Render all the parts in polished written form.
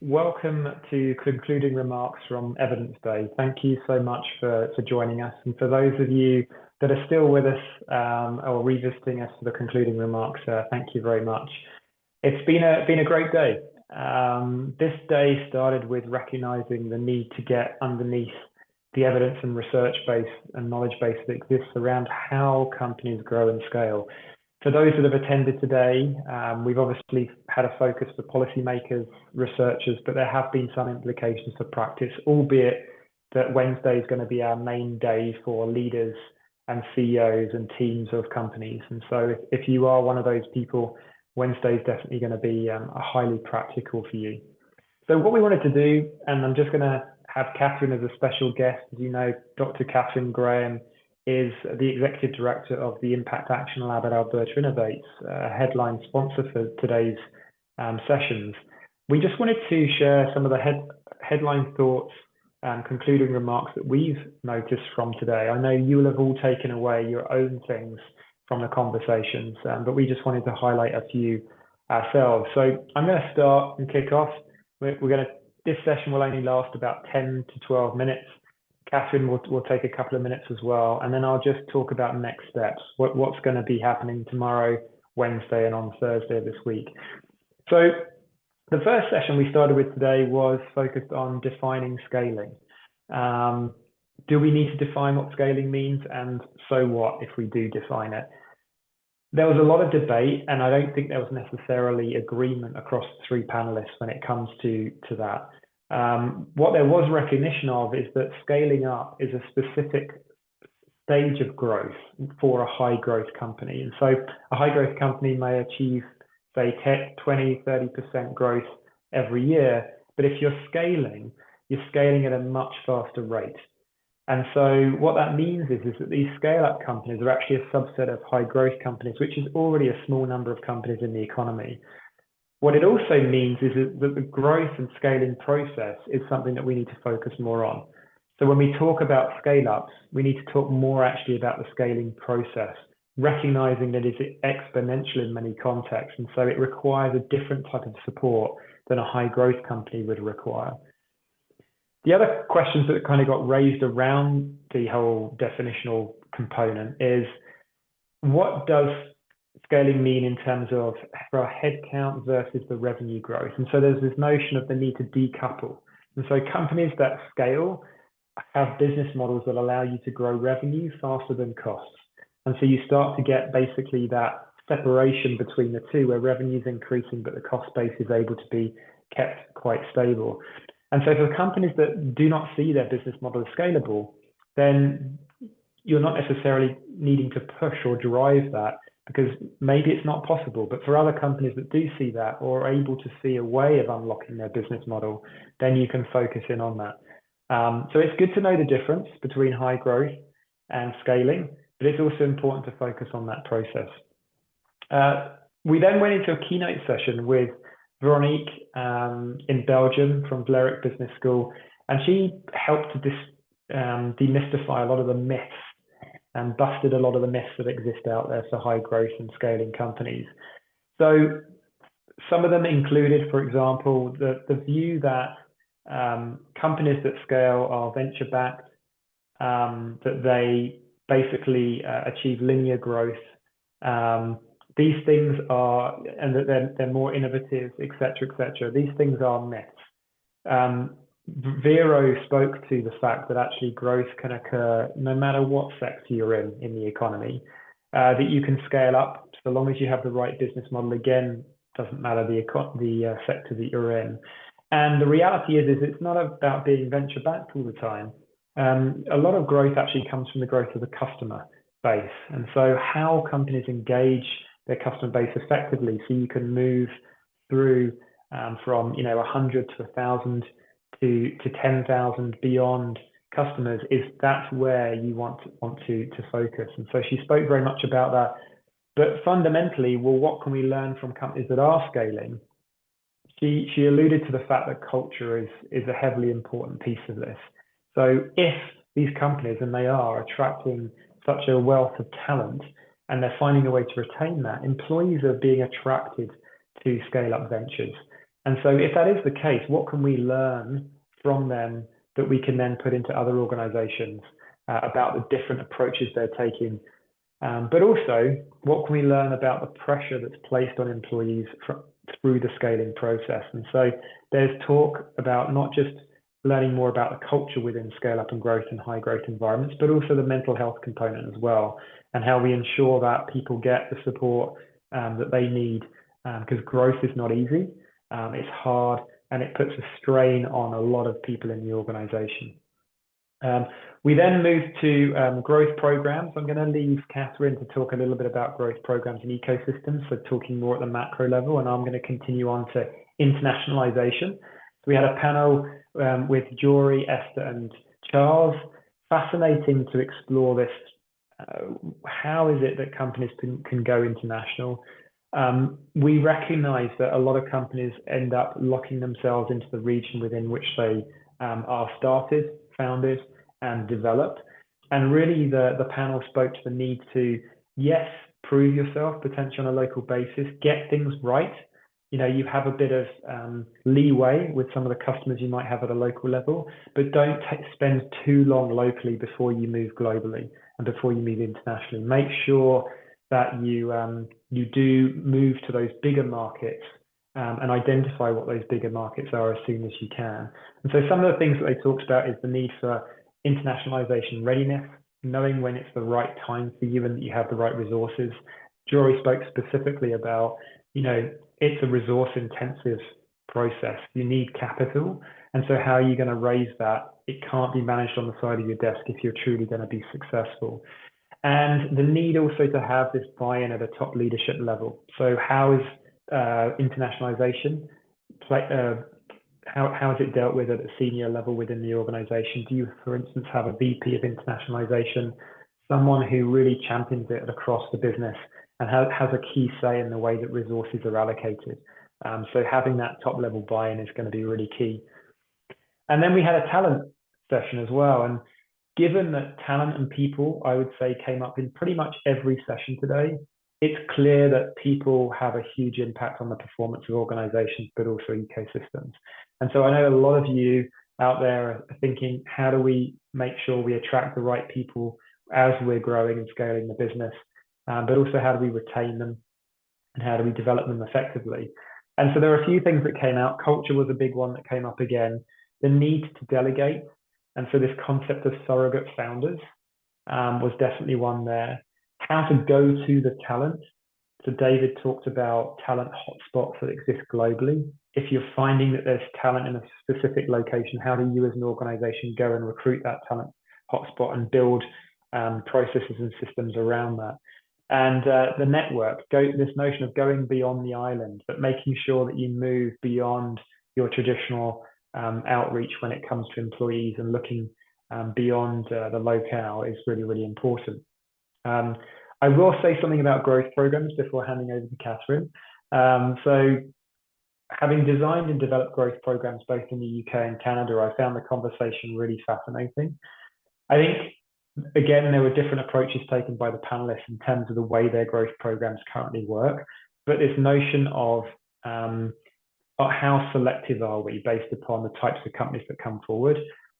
welcome to concluding remarks from Evidence Day. Thank you so much for joining us. And for those of you that are still with us or revisiting us for the concluding remarks, thank you very much. It's been a great day. This day started with recognizing the need to get underneath the evidence and research base and knowledge base that exists around how companies grow and scale. For those that have attended today, we've obviously had a focus for policymakers, researchers, but there have been some implications for practice, albeit that Wednesday is going to be our main day for leaders and CEOs and teams of companies. And so if you are one of those people, Wednesday is definitely going to be highly practical for you. So what we wanted to do, and I'm just going to have Catherine as a special guest. As you know, Dr. Catherine Graham is the Executive Director of the Impact Action Lab at Alberta Innovates, headline sponsor for today's sessions. We just wanted to share some of the headline thoughts and concluding remarks that we've noticed from today. I know you will have all taken away your own things from the conversations, but we just wanted to highlight a few ourselves. So I'm going to start and kick off. This session will only last about 10 to 12 minutes. Catherine will take a couple of minutes as well, and then I'll just talk about next steps, what's going to be happening tomorrow, Wednesday, and on Thursday of this week. So the first session we started with today was focused on defining scaling. Do we need to define what scaling means, and so what if we do define it? There was a lot of debate, and I don't think there was necessarily agreement across the three panelists when it comes to that. What there was recognition of is that scaling up is a specific stage of growth for a high growth company. And so a high growth company may achieve, say, 20, 30% growth every year. But if you're scaling at a much faster rate. And so what that means is that these scale-up companies are actually a subset of high growth companies, which is already a small number of companies in the economy. What it also means is that the growth and scaling process is something that we need to focus more on. So when we talk about scale-ups, we need to talk more actually about the scaling process, recognizing that it's exponential in many contexts. And so it requires a different type of support than a high growth company would require. The other questions that kind of got raised around the whole definitional component is, what does scaling mean in terms of our headcount versus the revenue growth? And so there's this notion of the need to decouple. And so companies that scale have business models that allow you to grow revenue faster than costs. And so you start to get basically that separation between the two, where revenue is increasing, but the cost base is able to be kept quite stable. And so for companies that do not see their business model as scalable, then you're not necessarily needing to push or drive that, because maybe it's not possible. But for other companies that do see that or are able to see a way of unlocking their business model, then you can focus in on that. So it's good to know the difference between high growth and scaling, but it's also important to focus on that process. We then went into a keynote session with Veronique in Belgium from Vlerick Business School, and she helped to demystify a lot of the myths and busted a lot of the myths that exist out there for high growth and scaling companies. So some of them included, for example, the view that companies that scale are venture backed, that they basically achieve linear growth. These things are, and that they're more innovative, et cetera, These things are myths. Vero spoke to the fact that actually growth can occur no matter what sector you're in the economy, that you can scale up so long as you have the right business model. Again, doesn't matter the sector that you're in. And the reality is it's not about being venture backed all the time. A lot of growth actually comes from the growth of the customer base. And so how companies engage their customer base effectively, so you can move through from 100 to 1,000 to 10,000 beyond customers, that's where you want to focus. And so she spoke very much about that. But fundamentally, well, what can we learn from companies that are scaling? She alluded to the fact that culture is a heavily important piece of this. So if these companies, and they are attracting such a wealth of talent, and they're finding a way to retain that, employees are being attracted to scale up ventures. And so if that is the case, what can we learn from them that we can then put into other organizations about the different approaches they're taking? But also, what can we learn about the pressure that's placed on employees through the scaling process? And so there's talk about not just learning more about the culture within scale up and growth and high growth environments, but also the mental health component as well, and how we ensure that people get the support that they need, because growth is not easy, it's hard, and it puts a strain on a lot of people in the organization. We then moved to growth programs. I'm going to leave Catherine to talk a little bit about growth programs and ecosystems, so talking more at the macro level, and I'm going to continue on to internationalization. So we had a panel with Jory, Esther, and Charles. Fascinating to explore this. How is it that companies can go international? We recognize that a lot of companies end up locking themselves into the region within which they are started, founded, and developed. And really the panel spoke to the need to, yes, prove yourself potentially on a local basis, get things right. You know, you have a bit of leeway with some of the customers you might have at a local level, but don't spend too long locally before you move globally and before you move internationally. Make sure that you do move to those bigger markets and identify what those bigger markets are as soon as you can. And so some of the things that they talked about is the need for internationalization readiness, knowing when it's the right time for you and that you have the right resources. Jory spoke specifically about, you know, it's a resource intensive process. You need capital. And so how are you going to raise that? It can't be managed on the side of your desk if you're truly going to be successful. And the need also to have this buy-in at a top leadership level. So how is internationalization how is it dealt with at a senior level within the organization? Do you, for instance, have a VP of internationalization, someone who really champions it across the business and has a key say in the way that resources are allocated? So having that top level buy-in is going to be really key. And then we had a talent session as well. And given that talent and people, I would say, came up in pretty much every session today, it's clear that people have a huge impact on the performance of organizations, but also ecosystems. And so I know a lot of you out there are thinking, how do we make sure we attract the right people as we're growing and scaling the business? But also, how do we retain them and how do we develop them effectively? And so there are a few things that came out. Culture was a big one that came up again. The need to delegate. And so this concept of surrogate founders was definitely one there. How to go to the talent. So David talked about talent hotspots that exist globally. If you're finding that there's talent in a specific location, how do you as an organization go and recruit that talent hotspot and build processes and systems around that? And the network, this notion of going beyond the island, but making sure that you move beyond your traditional outreach when it comes to employees and looking beyond the locale is really, really important. I will say something about growth programs before handing over to Catherine. So having designed and developed growth programs both in the UK and Canada, I found the conversation really fascinating. I think, again, there were different approaches taken by the panelists in terms of the way their growth programs currently work, but this notion of how selective are we based upon the types of companies that come forward.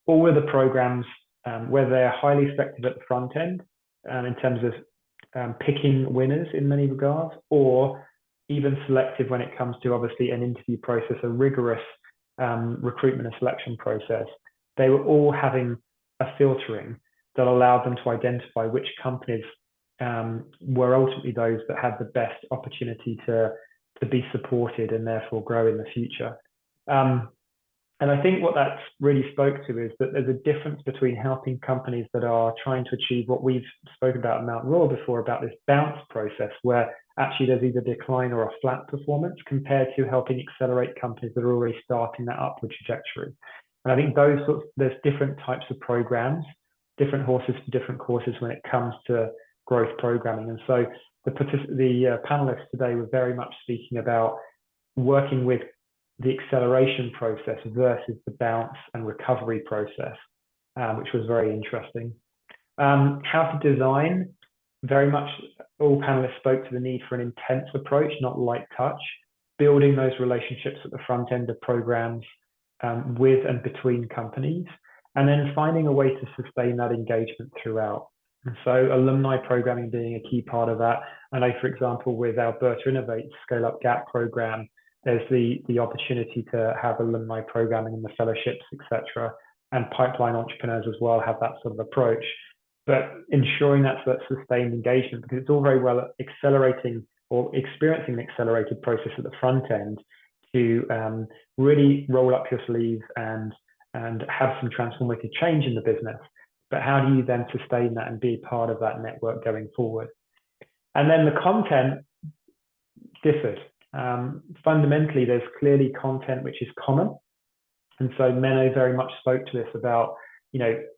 All of the programs, whether they're highly effective at the front end in terms of picking winners in many regards, or even selective when it comes to obviously an interview process, a rigorous recruitment and selection process, they were all having a filtering that allowed them to identify which companies were ultimately those that had the best opportunity to be supported and therefore grow in the future. And I think what that really spoke to is that there's a difference between helping companies that are trying to achieve what we've spoken about in Mount Royal before, about this bounce process, where actually there's either decline or a flat performance, compared to helping accelerate companies that are already starting that upward trajectory. And I think there's different types of programs, different horses for different courses when it comes to growth programming. And so the panelists today were very much speaking about working with the acceleration process versus the bounce and recovery process, which was very interesting. How to design, very much all panelists spoke to the need for an intense approach, not light touch. building those relationships at the front end of programs with and between companies, and then finding a way to sustain that engagement throughout. And so alumni programming being a key part of that. I know, for example, with Alberta Innovate ScaleUp Gap program, there's the opportunity to have alumni programming in the fellowships, etc. And pipeline entrepreneurs as well have that sort of approach. But ensuring that's that sustained engagement, because it's all very well accelerating or experiencing an accelerated process at the front end to really roll up your sleeves and have some transformative change in the business. But how do you then sustain that and be part of that network going forward? And then the content differed. Fundamentally, there's clearly content which is common. And so Menno very much spoke to this about,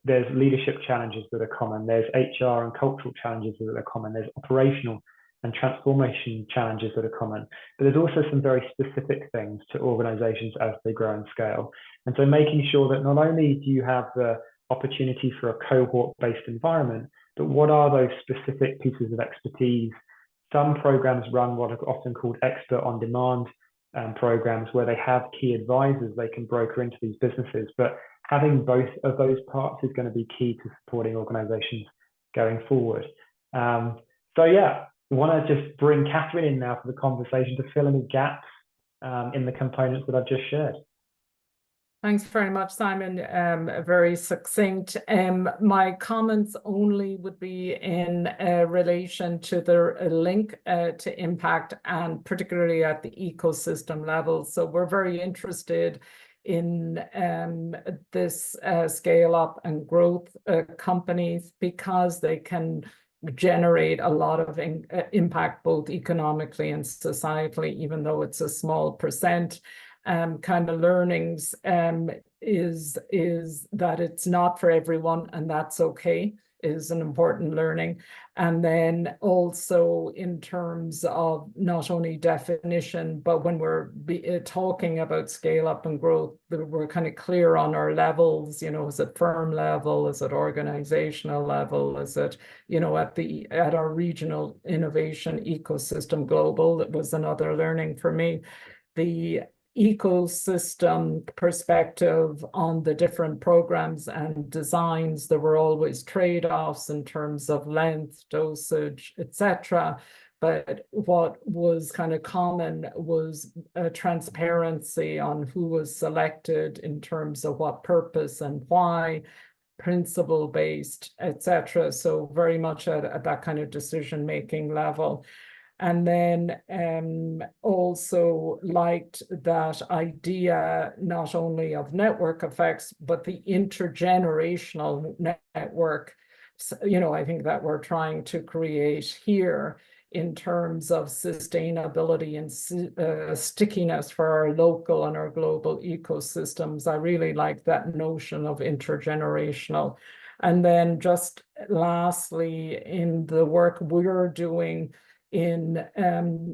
there's leadership challenges that are common. There's HR and cultural challenges that are common. There's operational and transformation challenges that are common. But there's also some very specific things to organizations as they grow and scale. And so making sure that not only do you have the opportunity for a cohort-based environment, but what are those specific pieces of expertise? Some programs run what are often called expert on demand programs, where they have key advisors they can broker into these businesses. But having both of those parts is going to be key to supporting organizations going forward. So yeah, I want to just bring Catherine in now for the conversation to fill any gaps in the components that I've just shared. Thanks very much, Simon. Very succinct. My comments only would be in relation to the link to impact, and particularly at the ecosystem level. So we're very interested in this scale up and growth companies, because they can generate a lot of impact both economically and societally, even though it's a small percent. Kind of learnings is that it's not for everyone, and that's okay, is an important learning. And then also in terms of not only definition, but when we're talking about scale up and growth, we're kind of clear on our levels. Is it firm level? Is it organizational level? Is it, at our regional innovation ecosystem global? That was another learning for me. The ecosystem perspective on the different programs and designs, there were always trade-offs in terms of length, dosage, etc. But what was kind of common was a transparency on who was selected in terms of what purpose and why, principle-based, etc. So very much at that kind of decision-making level. And then also liked that idea not only of network effects, but the intergenerational network, I think that we're trying to create here in terms of sustainability and stickiness for our local and our global ecosystems. I really like that notion of intergenerational. And then just lastly, in the work we're doing in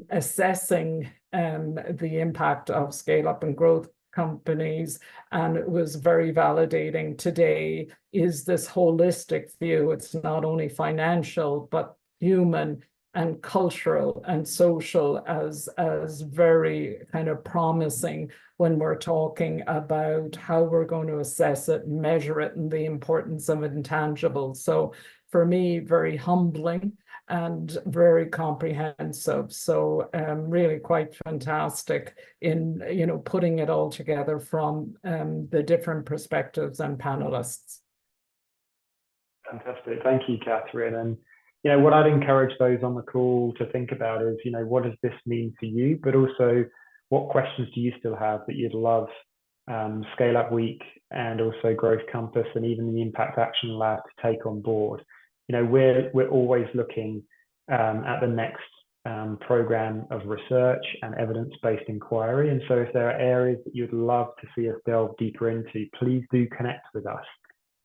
assessing the impact of scale up and growth companies, and it was very validating today, is this holistic view. It's not only financial, but human and cultural and social as very kind of promising when we're talking about how we're going to assess it, measure it, and the importance of intangibles. So for me, very humbling and very comprehensive. So really quite fantastic in, putting it all together from the different perspectives and panelists. Fantastic. Thank you, Catherine. And, what I'd encourage those on the call to think about is, what does this mean for you? But also, what questions do you still have that you'd love Scale Up Week and also Growth Compass and even the Impact Action Lab to take on board? We're always looking at the next program of research and evidence-based inquiry. And so if there are areas that you'd love to see us delve deeper into, please do connect with us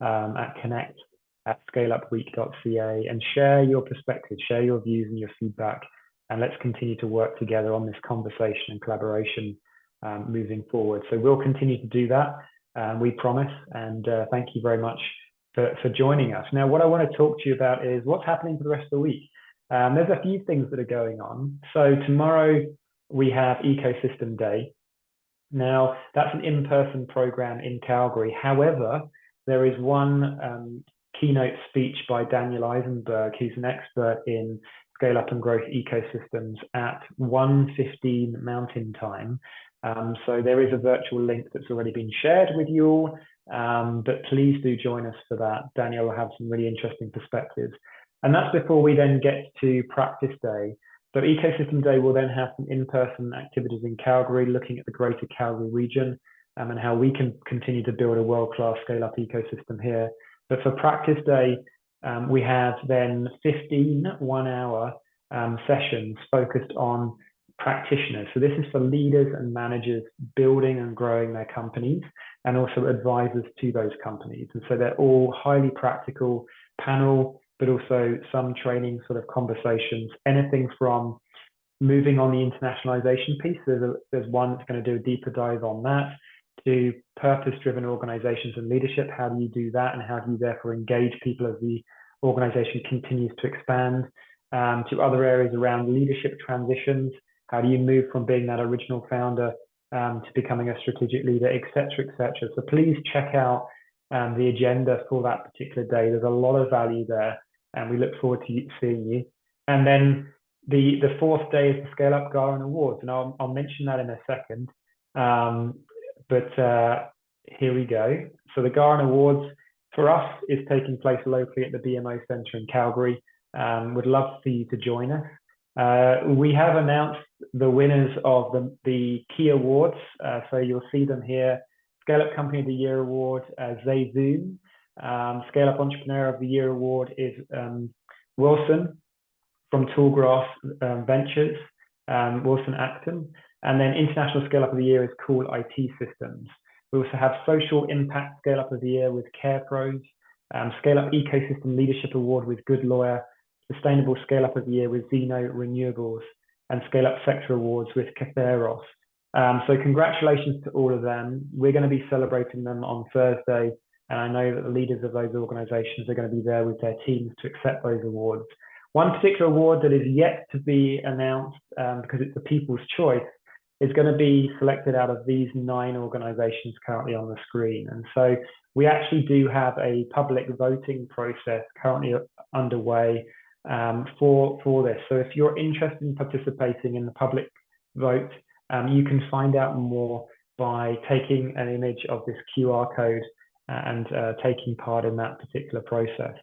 at connect@scaleupweek.ca and share your perspective, share your views and your feedback. And let's continue to work together on this conversation and collaboration moving forward. So we'll continue to do that, we promise. And thank you very much for joining us. Now, what I want to talk to you about is what's happening for the rest of the week. There's a few things that are going on. So tomorrow we have Ecosystem Day. Now, that's an in-person program in Calgary. However, there is one keynote speech by Daniel Eisenberg, who's an expert in scale-up and growth ecosystems at 1:15 Mountain Time. So there is a virtual link that's already been shared with you all, but please do join us for that. Daniel will have some really interesting perspectives. And that's before we then get to Practice Day. So Ecosystem Day will then have some in-person activities in Calgary, looking at the greater Calgary region and how we can continue to build a world-class scale-up ecosystem here. But for Practice Day, we have then 15 one-hour sessions focused on practitioners. So this is for leaders and managers building and growing their companies and also advisors to those companies. And so they're all highly practical panel, but also some training sort of conversations, anything from moving on the internationalization piece. There's one that's going to do a deeper dive on that, to purpose-driven organizations and leadership. How do you do that? And how do you therefore engage people as the organization continues to expand? To other areas around leadership transitions. How do you move from being that original founder to becoming a strategic leader, et cetera, et cetera. So please check out the agenda for that particular day. There's a lot of value there, and we look forward to seeing you. And then the fourth day is the Scale Up Gala and Awards, and I'll mention that in a second. But here we go. So the Gala and Awards for us is taking place locally at the BMO Centre in Calgary. Would love for you to join us. We have announced the winners of the key awards. So you'll see them here. Scale Up Company of the Year Award, Zayzoom. Scale Up Entrepreneur of the Year Award is Wilson from Tallgrass Ventures, Wilson Acton. And then International Scale Up of the Year is Cool IT Systems. We also have Social Impact Scale Up of the Year with CarePros, Scale Up Ecosystem Leadership Award with Good Lawyer, Sustainable Scale Up of the Year with Zeno Renewables, and Scale Up Sector Awards with Catheros. So congratulations to all of them. We're going to be celebrating them on Thursday, and I know that the leaders of those organizations are going to be there with their teams to accept those awards. One particular award that is yet to be announced, because it's the People's Choice, is going to be selected out of these 9 organizations currently on the screen. And so we actually do have a public voting process currently underway for this. So if you're interested in participating in the public vote, you can find out more by taking an image of this QR code and taking part in that particular process.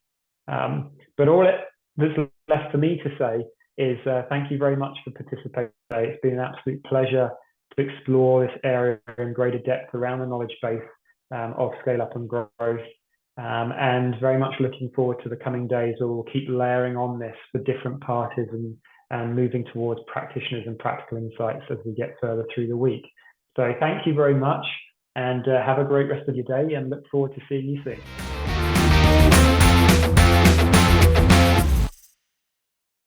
But all that's left for me to say is thank you very much for participating. It's been an absolute pleasure to explore this area in greater depth around the knowledge base of Scale Up and Growth, and very much looking forward to the coming days where we'll keep layering on this for different parties and moving towards practitioners and practical insights as we get further through the week. So thank you very much, and have a great rest of your day, and look forward to seeing you soon.